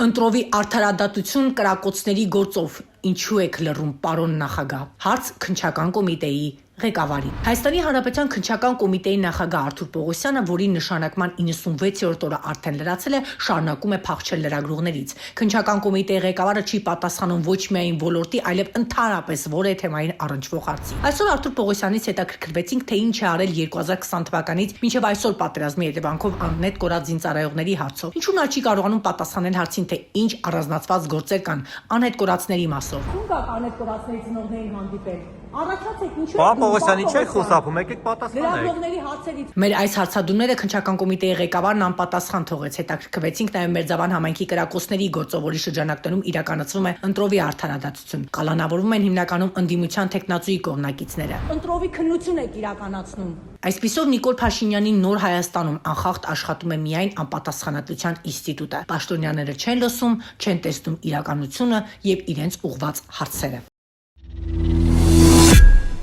Ընտրովի արդարադատություն կրակոցների գործով ինչու եք լռում, պարոն նախագահ, հարց քննչական կոմիտեի ղեկավարի։ Հայաստանի Հանրապետության քննչական կոմիտեի նախագահ Արթուր Պողոսյանը, որի նշանակման 96-րդ օրը արդեն լրացել է, շարունակում է փախչել լրագրողներից։ Քննչական կոմիտեի ղեկավարը չի պատասխանում ոչ միայն ոլորտի, այլև ընդհանրապես որևէ թեմային առնչվող հարցի։ Այսօր Արթուր Պողոսյանից հետաքրքրվեցինք, թե ինչ է արել 2020 թվականից մինչև այսօր պատերազմի հետևանքով աննետ կորած զինծառայողների հարցով։ Ինչու նա չի կարողանում պատասխանել հարցին, թե ինչ առանձնացված գործեր կան անհետ կորածների մասով։ Ում կա անհետ կորածների ծնողներին հանդիպել։ Առաջացեք ինչու։ Պարոն Պողոսյան, ինչ եք խոսափում, եկեք պատասխանեք։ Լրագրողների հարցերից։ Մեր այս հարցադրումները քննչական կոմիտեի ղեկավարն անպատասխան թողեց։ Հետաքրքրվեցինք նաև Մերձավան համայնքի կրակոցների գործով, որի շրջանակներում իրականացվում է ընտրովի արդարադատություն։ Կալանավորվում են հիմնականում ընդդիմության տեխնացուի կողմնակիցները։ Ընտրովի քննություն եք իրականացնում։ Այսպիսով Նիկոլ Փաշինյանի Նոր Հայաստանում անխախտ աշխատում է միայն անպատասխանատվության ինստիտուտը։ Պաշտոնյաները չեն լսում, չեն տեսնում իրականությունը եւ իրենց ուղղված հարցերը։